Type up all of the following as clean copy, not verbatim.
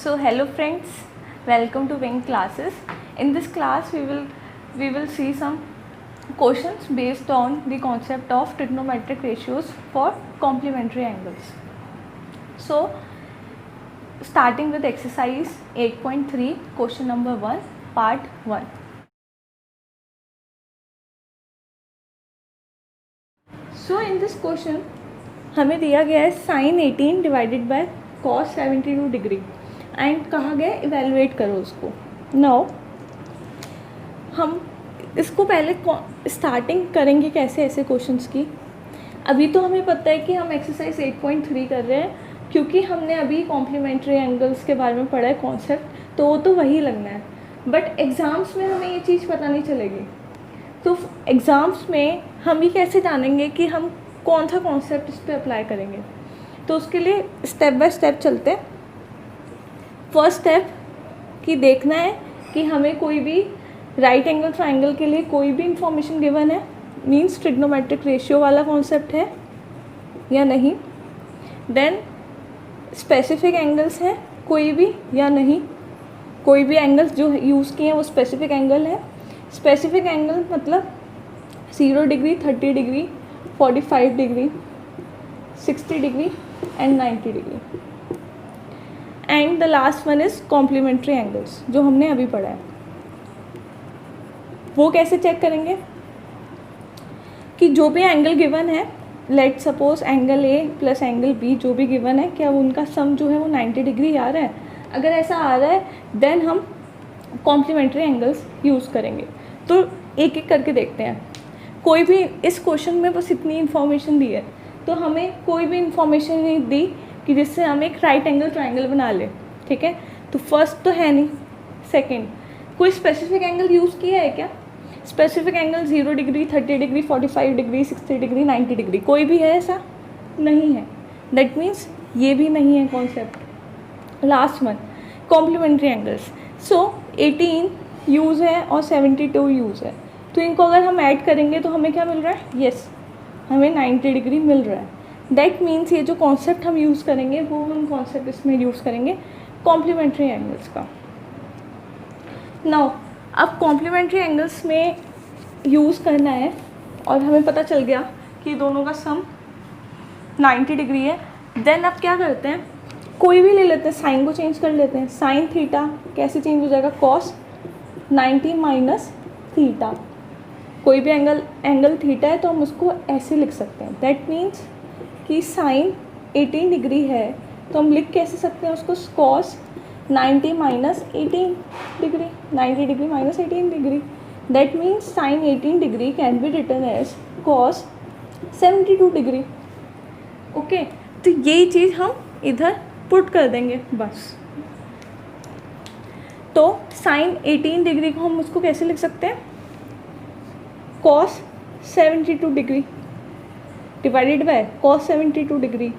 So hello friends, welcome to Wing classes. In this class we will see some questions based on the concept of trigonometric ratios for complementary angles. So starting with exercise 8.3, question number 1, part 1. So in this question हमें दिया गया है sin 18 divided by cos 72 degree and कहा गया evaluate करो उसको. Now हम इसको पहले स्टार्टिंग करेंगे कैसे ऐसे क्वेश्चंस की. अभी तो हमें पता है कि हम एक्सरसाइज 8.3 कर रहे हैं क्योंकि हमने अभी कॉम्प्लीमेंट्री एंगल्स के बारे में पढ़ा है कॉन्सेप्ट, तो वो तो वही लगना है. बट एग्ज़ाम्स में हमें ये चीज़ पता नहीं चलेगी. तो एग्ज़ाम्स में हम ये कैसे जानेंगे कि हम कौन सा कॉन्सेप्ट इस पर अप्लाई करेंगे. तो उसके लिए स्टेप बाय स्टेप चलते हैं. फर्स्ट स्टेप कि देखना है कि हमें कोई भी राइट एंगल ट्राइंगल के लिए कोई भी इंफॉर्मेशन गिवन है, मींस ट्रिग्नोमेट्रिक रेशियो वाला कॉन्सेप्ट है या नहीं. देन स्पेसिफिक एंगल्स हैं कोई भी या नहीं. कोई भी एंगल्स जो यूज़ किए हैं वो स्पेसिफिक एंगल है. स्पेसिफिक एंगल मतलब 0 degree, 30 degree, 45 degree, 60 degree and 90 degree. And the last one is complementary angles जो हमने अभी पढ़ा है. वो कैसे चेक करेंगे कि जो भी एंगल गिवन है, let suppose angle A plus angle B जो भी गिवन है, क्या उनका सम जो है वो 90 डिग्री आ रहा है. अगर ऐसा आ रहा है देन हम कॉम्प्लीमेंट्री एंगल्स यूज़ करेंगे. तो एक एक करके देखते हैं. कोई भी इस क्वेश्चन में बस इतनी इन्फॉर्मेशन दी है, तो हमें कोई भी इन्फॉर्मेशन नहीं दी कि जिससे हम एक राइट एंगल ट्राइंगल बना ले. ठीक है, तो फर्स्ट तो है नहीं. सेकंड, कोई स्पेसिफिक एंगल यूज़ किया है क्या. Specific angle 0 degree, 30 degree, 45 degree, 60 degree, 90 degree कोई भी है ऐसा नहीं है. दैट मीन्स ये भी नहीं है concept. Last one complementary angles. So 18 यूज़ है और 72 यूज़ है. तो इनको अगर हम ऐड करेंगे तो हमें क्या मिल रहा है. यस, हमें 90 डिग्री मिल रहा है. दैट मीन्स ये जो कॉन्सेप्ट हम यूज़ करेंगे वो हम कॉन्सेप्ट इसमें यूज़ करेंगे कॉम्प्लीमेंट्री एंगल्स का. नाउ अब कॉम्प्लीमेंट्री एंगल्स में यूज़ करना है और हमें पता चल गया कि दोनों का सम 90 डिग्री है. देन अब क्या करते हैं, कोई भी ले लेते हैं, साइन को चेंज कर लेते हैं. साइन थीटा कैसे चेंज हो जाएगा, कॉस 90 माइनस थीटा. कोई भी एंगल थीटा है तो हम उसको ऐसे लिख सकते हैं. दैट मीन्स कि साइन 18 डिग्री है तो हम लिख कैसे सकते हैं उसको, cos 90 minus 18 degree, 90 degree minus 18 degree. That means sine 18 degree can be written as cos 72 degree. Okay, तो यही चीज़ हम इधर पुट कर देंगे बस. तो साइन 18 डिग्री को हम उसको कैसे लिख सकते हैं, cos 72 degree divided by cos 72 degree.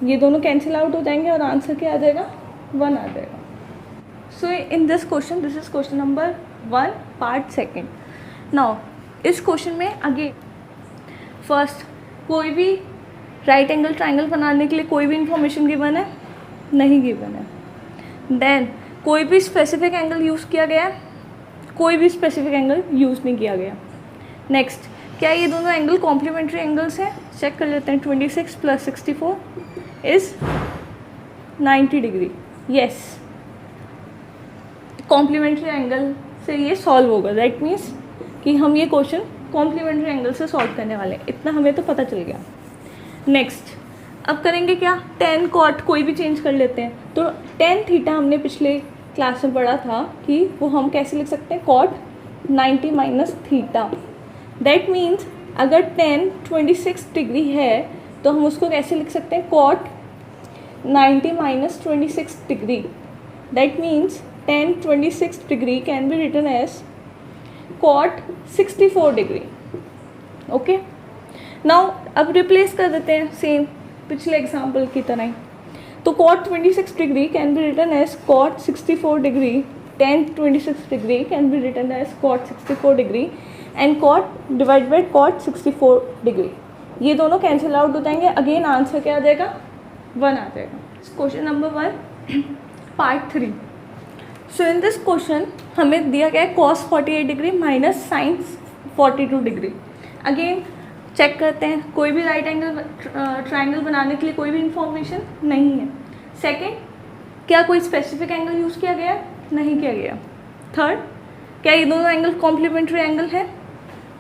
ये दोनों कैंसिल आउट हो जाएंगे और आंसर क्या आ जाएगा, 1 आ जाएगा. So in this question, this is question number 1 part 2. Now इस क्वेश्चन में अगेन फर्स्ट कोई भी राइट एंगल ट्राइंगल बनाने के लिए कोई भी इंफॉर्मेशन गिवन है नहीं गिवन है. देन कोई भी स्पेसिफिक एंगल यूज़ किया गया है, कोई भी स्पेसिफिक एंगल यूज़ नहीं किया गया. नेक्स्ट, क्या ये दोनों एंगल कॉम्प्लीमेंट्री एंगल्स हैं, चेक कर लेते हैं. 26 plus 64 is 90 degree. Yes, complementary angle से ये सॉल्व होगा. दैट मीन्स कि हम ये क्वेश्चन कॉम्प्लीमेंट्री एंगल से सॉल्व करने वाले हैं. इतना हमें तो पता चल गया. नेक्स्ट अब करेंगे क्या, टेन कॉट कोई भी चेंज कर लेते हैं. तो टेन थीटा हमने पिछले क्लास में पढ़ा था कि वो हम कैसे लिख सकते हैं, cot 90 minus theta. That means अगर टेन 26 डिग्री है तो हम उसको कैसे लिख सकते हैं, cot 90 minus 26 degree. That means tan 26 degree can be written as cot 64 degree. Okay, now अब रिप्लेस कर देते हैं सेम पिछले एग्जाम्पल की तरह ही. तो cot 26 degree can be written as cot 64 degree. tan 26 degree can be written as cot 64 degree and cot divide by cot 64 degree. ये दोनों कैंसिल आउट हो जाएंगे. अगेन आंसर क्या आ जाएगा, 1 आ जाएगा. Question number 1 part 3। So in this question हमें दिया गया है cos 48 degree minus sin 42 degree. Again check करते हैं, कोई भी राइट एंगल ट्राइंगल बनाने के लिए कोई भी इंफॉर्मेशन नहीं है। सेकेंड, क्या कोई स्पेसिफिक एंगल यूज़ किया गया? नहीं किया गया। थर्ड, क्या ये दोनों एंगल कॉम्प्लीमेंट्री एंगल है?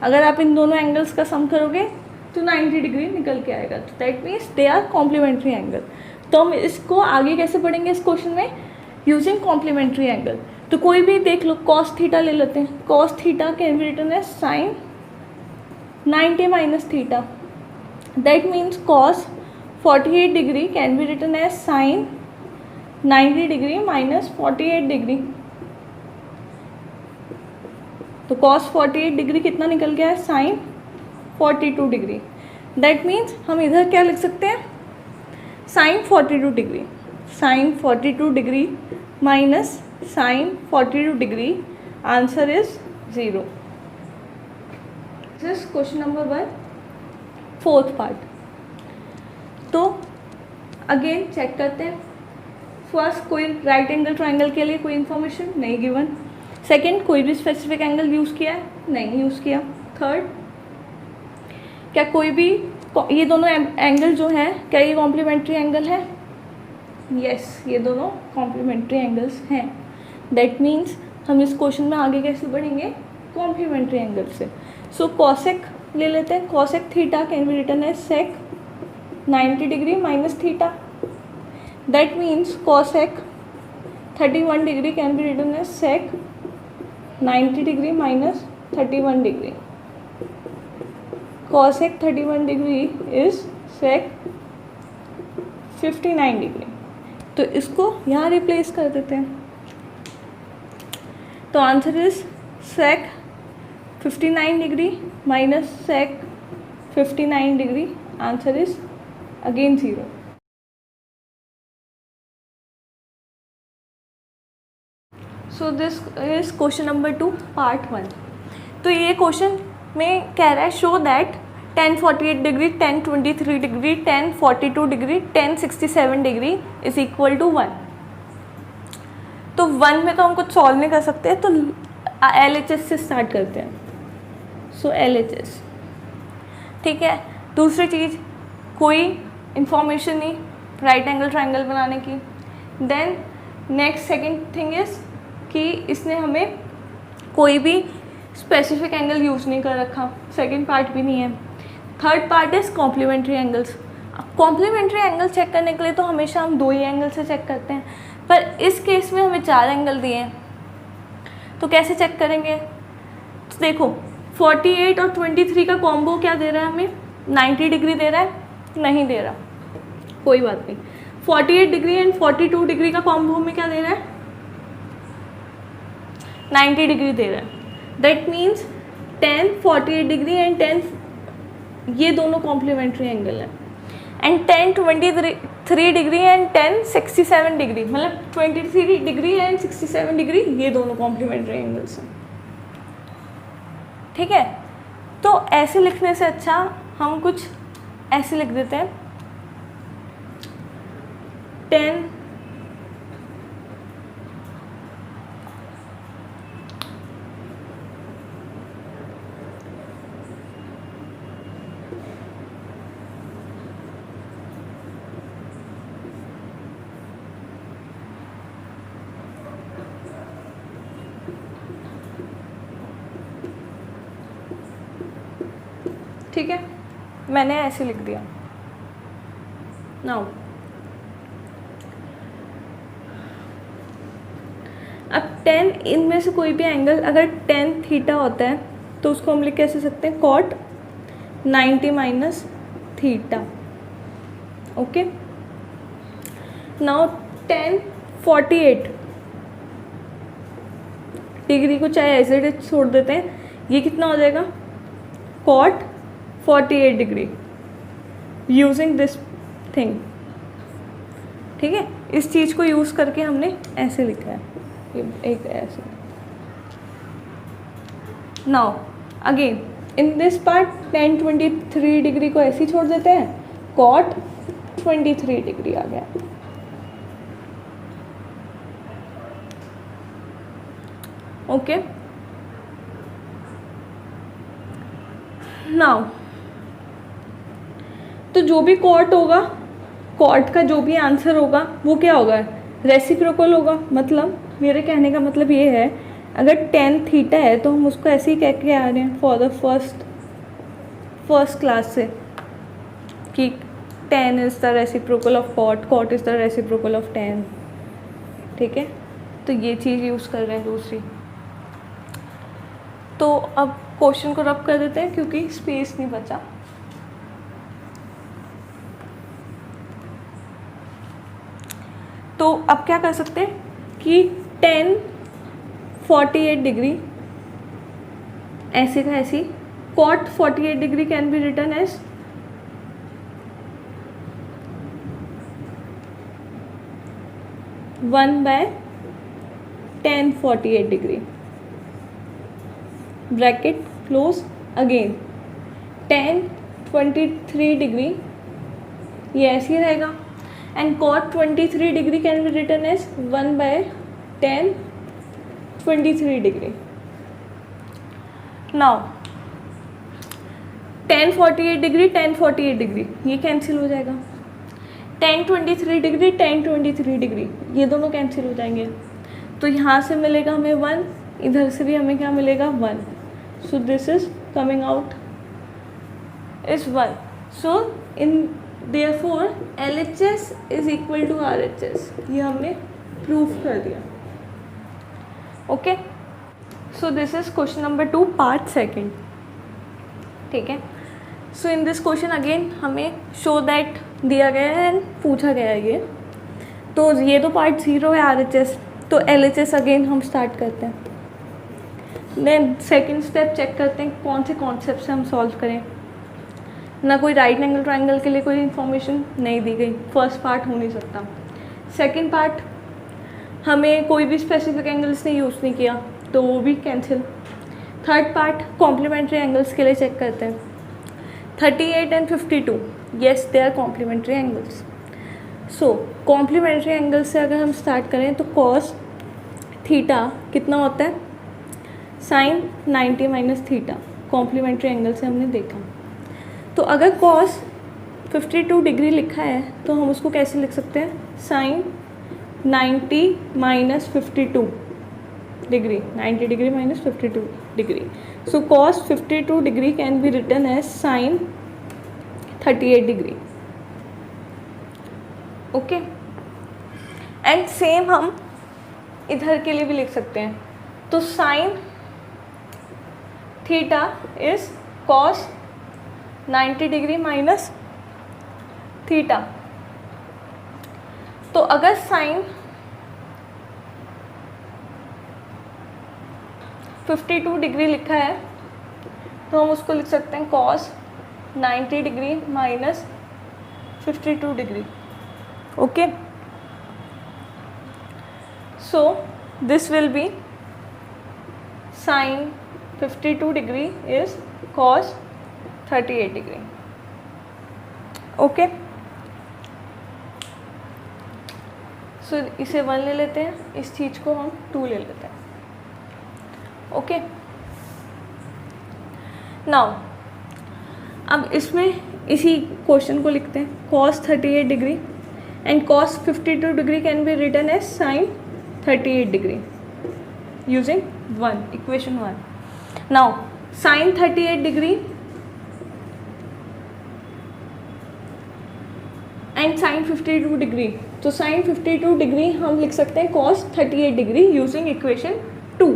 अगर आप इन दोनों एंगल्स का सम करोगे तो 90 डिग्री निकल के आएगा, तो that means they are complementary angle. तो हम इसको आगे कैसे पढ़ेंगे इस क्वेश्चन में? Using complementary angle. तो कोई भी देख लो, कॉस थीटा ले लेते हैं। Cos theta can be written as sine 90 minus theta, that means cos 48 degree can be written as sine 90 degree minus 48 degree. तो cos 48 डिग्री कितना निकल गया है? Sign 42 degree. दैट मीन्स हम इधर क्या लिख सकते हैं? Sine 42 degree, sine 42 degree minus sine 42 degree, answer is 0। This is question number 1, fourth part. तो अगेन चेक करते हैं। फर्स्ट, कोई राइट एंगल ट्राइंगल के लिए कोई इन्फॉर्मेशन नहीं गिवन। सेकेंड, कोई भी स्पेसिफिक एंगल यूज़ किया है? नहीं यूज़ किया। थर्ड, क्या कोई भी ये दोनों एंगल जो हैं क्या ये कॉम्प्लीमेंट्री एंगल है? यस, ये दोनों कॉम्प्लीमेंट्री एंगल्स हैं। दैट मीन्स हम इस क्वेश्चन में आगे कैसे बढ़ेंगे? कॉम्प्लीमेंट्री एंगल से। सो कॉसेक ले लेते हैं। Cosec theta can be written as sec 90 degree minus theta, that means cosec 31 degree can be written as sec 90 degree minus 31 degree. cosec 31 degree is sec 59 degree. तो इसको यहाँ रिप्लेस कर देते हैं। तो answer is sec 59 degree minus sec 59 degree, answer is again 0। So this is question number 2 part 1। तो ये question में कह रहा है show that tan 48 degree, tan 23 degree, tan 42 degree, tan 67 degree is equal to 1। तो 1 में तो हम कुछ सॉल्व नहीं कर सकते, तो LHS से स्टार्ट करते हैं। सो LHS, ठीक है। दूसरी चीज़, कोई इंफॉर्मेशन नहीं राइट एंगल ट्राइंगल बनाने की। Then next second thing is कि इसने हमें कोई भी स्पेसिफिक एंगल यूज़ नहीं कर रखा, सेकेंड पार्ट भी नहीं है। Third part is complementary angles. Complementary angle check करने के लिए तो हमेशा हम 2 ही एंगल से चेक करते हैं, पर इस केस में हमें 4 एंगल दिए हैं, तो कैसे चेक करेंगे? तो देखो 48 और 23 का कॉम्बो क्या दे रहा है हमें? 90 डिग्री दे रहा है? नहीं दे रहा, कोई बात नहीं। 48 डिग्री एंड 42 डिग्री का कॉम्बो हमें क्या दे रहा है? 90 डिग्री दे रहा है। That means tan 48 degree and tan, ये दोनों कॉम्प्लीमेंट्री एंगल है। And tan 23 degree and tan 67 degree, मतलब 23 डिग्री एंड 67 डिग्री, ये दोनों कॉम्प्लीमेंट्री एंगल्स हैं। ठीक है, तो ऐसे लिखने से अच्छा हम कुछ ऐसे लिख देते हैं। tan ठीक है, मैंने ऐसे लिख दिया। नाउ अब tan, इनमें से कोई भी एंगल अगर tan थीटा होता है तो उसको हम लिख कैसे सकते हैं? cot 90 minus theta. Okay, now tan 48 degree को चाहे एज इट इज छोड़ देते हैं, ये कितना हो जाएगा? cot 48 degree using this thing. ठीक है, इस चीज़ को यूज़ करके हमने ऐसे लिखा है, ये एक ऐसे। Now again in this part tan 23 degree को ऐसे ही छोड़ देते हैं, cot 23 डिग्री आ गया। ओके, नाउ तो जो भी कॉट होगा, कॉट का जो भी आंसर होगा वो क्या होगा, रेसिप्रोकल होगा। मतलब मेरे कहने का मतलब ये है, अगर tan थीटा है तो हम उसको ऐसे ही कह के आ रहे हैं फॉर द फर्स्ट क्लास से कि tan is the reciprocal of cot is the reciprocal of tan। ठीक है, तो ये चीज़ यूज़ कर रहे हैं दूसरी। तो अब क्वेश्चन को रब कर देते हैं क्योंकि स्पेस नहीं बचा। तो अब क्या कर सकते हैं कि tan 48 डिग्री ऐसे का ऐसी, cot 48 degree can be written as 1/tan 48 degree, bracket close again, tan 23 degree ये ऐसे ही रहेगा, and cot 23 degree can be written as 1/tan 23 degree. Now tan 48 degree tan 48 degree ये कैंसिल हो जाएगा, tan 23 डिग्री tan 23 डिग्री ये दोनों cancel हो जाएंगे। तो यहाँ से मिलेगा हमें 1, इधर से भी हमें क्या मिलेगा 1, सो this is coming out is 1। So in Therefore LHS is equal to RHS, ये हमने प्रूफ कर दिया। Okay, so this is question number 2 part second. ठीक है, सो इन दिस क्वेश्चन अगेन हमें शो दैट दिया गया है एंड पूछा गया है ये। तो ये तो पार्ट 0 है RHS, तो LHS अगेन हम स्टार्ट करते हैं। देन सेकेंड स्टेप चेक करते हैं कौन से कॉन्सेप्ट से हम सॉल्व करें। ना कोई राइट एंगल ट्रायंगल के लिए कोई इन्फॉर्मेशन नहीं दी गई, फर्स्ट पार्ट हो नहीं सकता। सेकंड पार्ट हमें कोई भी स्पेसिफिक एंगल्स ने यूज़ नहीं किया तो वो भी cancel. Third part complementary angles के लिए चेक करते हैं। 38 and 52 yes they are complementary angles. So complementary angle से अगर हम स्टार्ट करें तो कॉस थीटा कितना होता है, sine 90 minus theta, complementary angle से हमने देखा। तो अगर cos 52 डिग्री लिखा है तो हम उसको कैसे लिख सकते हैं, sine 90 minus 52 degree, 90 degree minus 52 degree. So cos 52 degree can be written as sine 38 degree. Okay, and same हम इधर के लिए भी लिख सकते हैं। तो sine theta is cos 90 degree minus theta. तो अगर साइन 52 डिग्री लिखा है तो हम उसको लिख सकते हैं cos 90 degree minus 52 degree. Okay, so this will be sine 52 degree is cos 38 degree. Okay, so इसे 1 ले लेते हैं, इस चीज़ को हम 2 ले लेते हैं। ओके, नाउ अब इसमें इसी क्वेश्चन को लिखते हैं, cos 38 degree and cos 52 degree can be written as sin 38 degree using 1 equation 1। Now sin 38 degree and sin 52 degree, तो sin 52 डिग्री हम लिख सकते हैं cos 38 डिग्री यूजिंग इक्वेशन 2।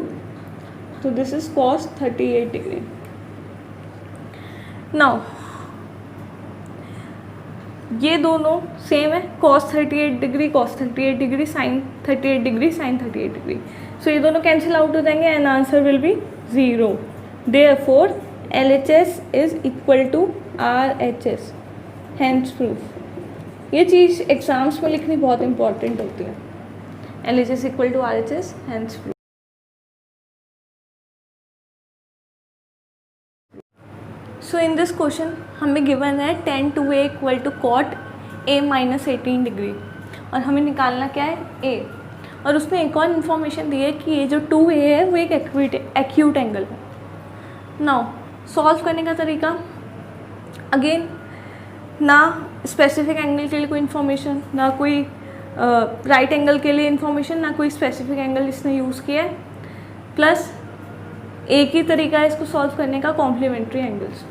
तो this is cos 38 degree. Now ये दोनों सेम है, cos 38 degree cos 38 degree, sin 38 degree sin 38 degree. So ये दोनों कैंसिल आउट हो जाएंगे and answer will be 0। Therefore LHS is equal to RHS, hence proof. ये चीज़ एग्जाम्स में लिखनी बहुत इंपॉर्टेंट होती है, LHS equal to RHS, hence proof. So in this question हमें गिवन है tan 2a इक्वल to cot a minus 18 degree और हमें निकालना क्या है a। और उसमें एक और इन्फॉर्मेशन दी है कि ये जो 2A है वो एक एक्यूट एंगल है। नाउ सॉल्व करने का तरीका, अगेन ना स्पेसिफिक एंगल के लिए कोई इन्फॉर्मेशन, ना कोई राइट एंगल के लिए इन्फॉर्मेशन, ना कोई स्पेसिफिक एंगल इसने यूज़ किया है, प्लस एक ही तरीका है इसको सॉल्व करने का, complementary angles.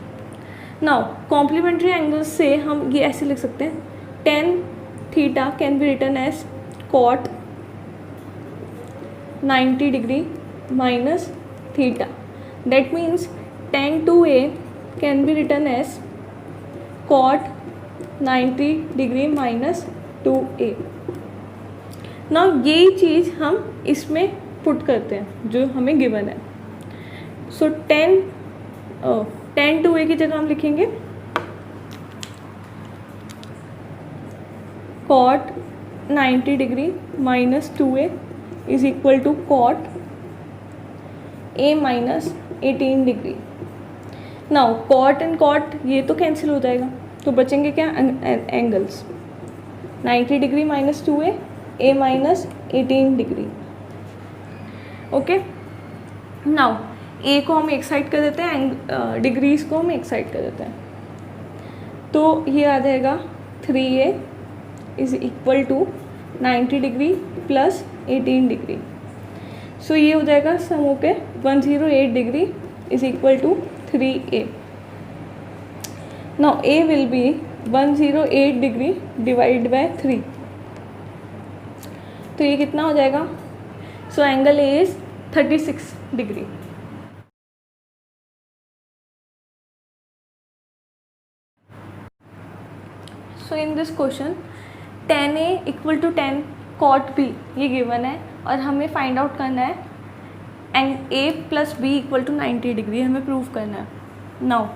Now complementary angles से हम ये ऐसे लिख सकते हैं, tan theta can be written as cot 90 degree minus theta, that means tan 2A can be written as cot 90 degree minus 2A। Now यही चीज़ हम इसमें पुट करते हैं जो हमें गिवन है। सो tan 2A की जगह हम लिखेंगे cot 90 degree minus 2A is equal to cot A minus 18 degree. Now cot and cot ये तो कैंसिल हो जाएगा, तो बचेंगे क्या angles, 90 degree minus 2A, A minus 18 degree. Okay, now A को हम एक साइड कर देते हैं, डिग्रीज को हम एक साइड कर देते हैं, तो ये आ जाएगा 3A is equal to 90 degree plus 18 degree. So ये हो जाएगा सम होके 108 degree is equal to 3A। Now A will be 108 degree divide by 3, तो ये कितना हो जाएगा, so angle A is 36 degree. So in this question tan A equal to tan cot B ये गिवन है, और हमें फाइंड आउट करना है and A plus B equal to 90 degree हमें प्रूव करना है। नाउ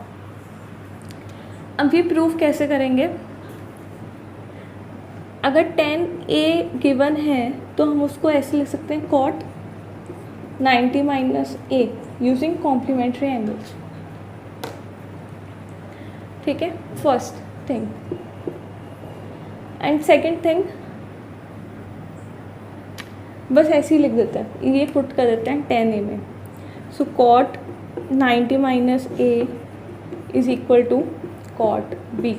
अब ये प्रूव कैसे करेंगे, अगर tan A गिवन है तो हम उसको ऐसे लिख सकते हैं cot 90 minus A using complementary angles. ठीक है, first thing. And second thing, बस ऐसे ही लिख देते हैं, ये पुट कर देते हैं tan A में। So cot 90 minus A is equal to cot B।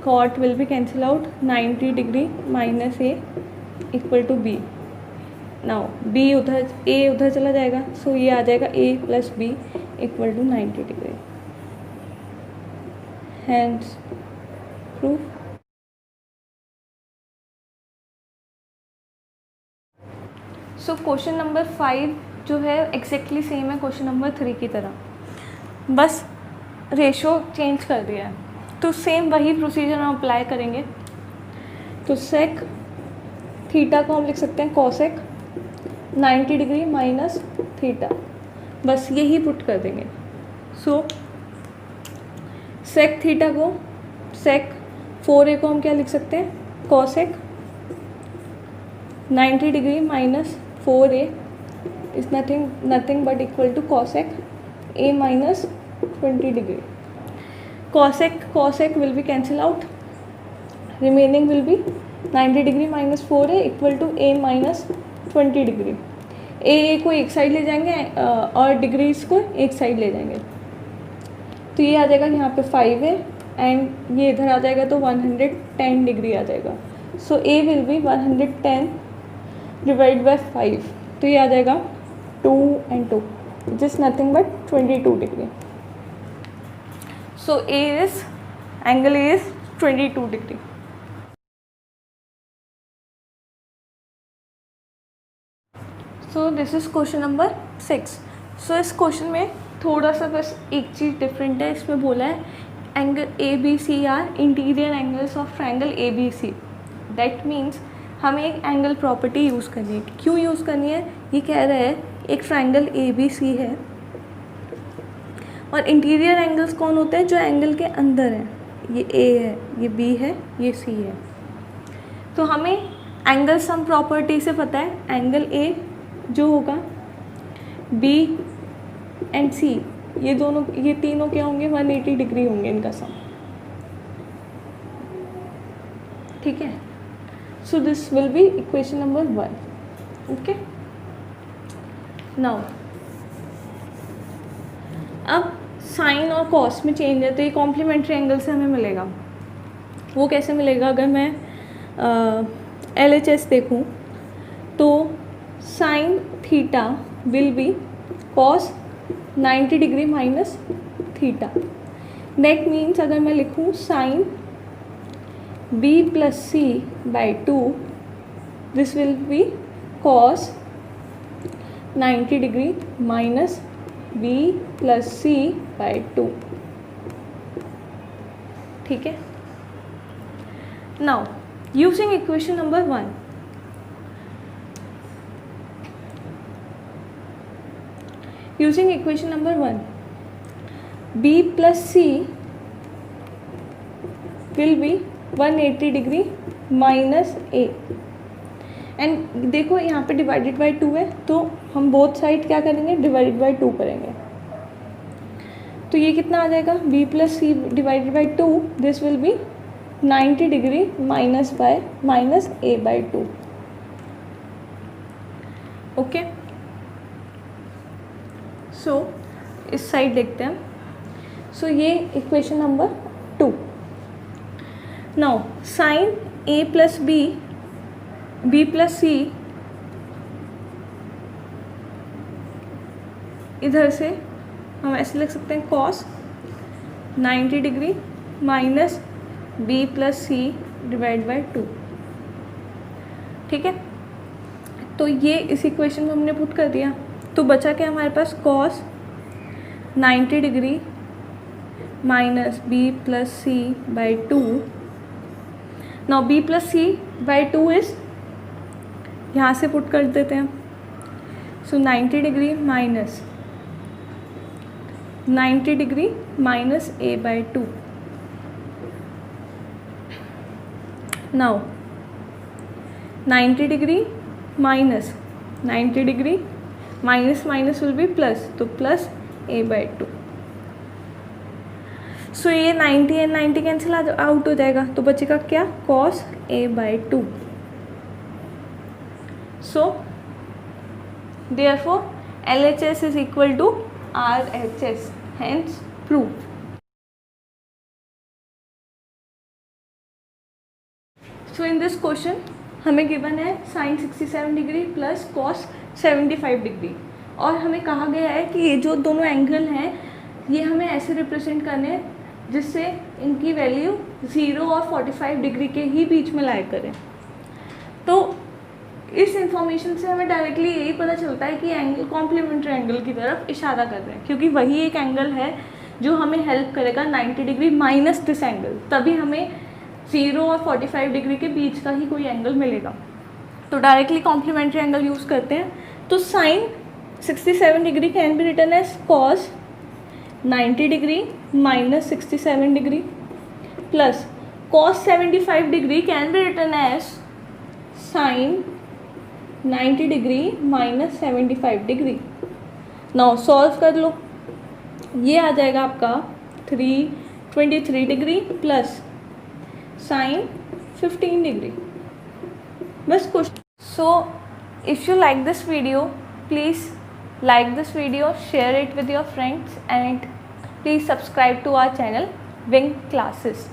cot will be cancel out, 90 degree minus A equal to B। Now B उधर, A उधर चला जाएगा, सो ये आ जाएगा A plus B equal to 90 degree. Hence proof. So question number 5 जो है exactly same है क्वेश्चन नंबर 3 की तरह, बस रेशो चेंज कर दिया है, तो सेम वही प्रोसीजर हम अप्लाई करेंगे। तो सेक थीटा को हम लिख सकते हैं कॉसेक 90 डिग्री माइनस थीटा, बस यही पुट कर देंगे। सो सेक थीटा को, सेक 4A को हम क्या लिख सकते हैं, cosec 90 degree minus 4A is nothing but equal to cosec A minus 20 degree. Cosec will be cancel out, remaining will be 90 degree minus 4A equal to A minus 20 degree. A को एक side ले जाएंगे और degrees को एक side ले जाएंगे, तो ये आ जाएगा यहाँ पे 5A एंड ये इधर आ जाएगा तो 110 डिग्री आ जाएगा। सो A will B 110 divide by 5, तो ये आ जाएगा 2 and 2 which is nothing but 22 degree. So angle A is 22 degree. So this is question number 6। सो इस क्वेश्चन में थोड़ा सा बस एक चीज़ डिफरेंट है, इसमें बोला है angle ABC are interior angles of triangle ABC। That means हमें एक एंगल प्रॉपर्टी यूज़ करनी है। क्यों यूज़ करनी है, ये कह रहा है एक ट्रायंगल ABC है और इंटीरियर एंगल्स कौन होते हैं, जो एंगल के अंदर है, ये A है, ये B है, ये C है। तो हमें एंगल सम प्रॉपर्टी से पता है एंगल A जो होगा B एंड C, ये तीनों क्या होंगे, 180 डिग्री होंगे इनका सम। ठीक है, So this will be equation number 1. Okay. Now अब साइन और कॉस में चेंज है तो ये कॉम्प्लीमेंट्री एंगल से हमें मिलेगा. वो कैसे मिलेगा? अगर मैं LHS देखूँ तो sine theta will be cos 90 degree minus theta. That means अगर मैं लिखूँ sine B plus C by 2, this will be cos 90 degree minus B plus C by 2. ठीक है. Now using equation number 1, using equation number 1, B plus C will be 180 degree minus A. And देखो यहाँ पे divided by 2 है तो हम both side क्या करेंगे? डिवाइडेड बाई 2 करेंगे. तो ये कितना आ जाएगा? B plus C divided by 2, this will be 90 degree minus A by 2. Okay. So इस साइड देखते हैं. सो ये equation number 2. Now sine A plus B plus C इधर से हम ऐसे लिख सकते हैं cos 90 degree minus B plus C divide by 2. ठीक है. तो ये इस इक्वेशन में हमने पुट कर दिया. तो बचा क्या हमारे पास? Cos 90 degree minus B plus C by 2. Now B plus C by 2 is, यहाँ से पुट कर देते हैं. So 90 degree minus 90 degree minus A by 2. Now 90 degree minus 90 degree minus minus will be plus, तो प्लस A बाई 2. सो ये 90 and 90 cancel out हो जाएगा तो बचेगा क्या? Cos A by 2. So therefore LHS is equal to RHS, hence prove. So in this question हमें given है sine 67 degree plus cos 75 degree और हमें कहा गया है कि ये जो दोनों एंगल हैं ये हमें ऐसे रिप्रेजेंट करने हैं जिससे इनकी वैल्यू 0 और 45 डिग्री के ही बीच में लाया करें. तो इस इंफॉर्मेशन से हमें डायरेक्टली यही पता चलता है कि एंगल कॉम्प्लीमेंट्री एंगल की तरफ इशारा कर रहे हैं क्योंकि वही एक एंगल है जो हमें हेल्प करेगा 90 डिग्री माइनस दिस एंगल. तभी हमें 0 और 45 डिग्री के बीच का ही कोई एंगल मिलेगा. तो डायरेक्टली कॉम्प्लीमेंट्री एंगल यूज़ करते हैं. तो sine 67 degree can be written as cos 90 degree minus 67 degree plus cos 75 degree can be written as sine 90 degree minus 75 degree. Now solve कर लो. ये आ जाएगा आपका 323 डिग्री प्लस साइन 15 डिग्री. बस question. So if you like this video, please like this video, share it with your friends and please subscribe to our channel Wing Classes.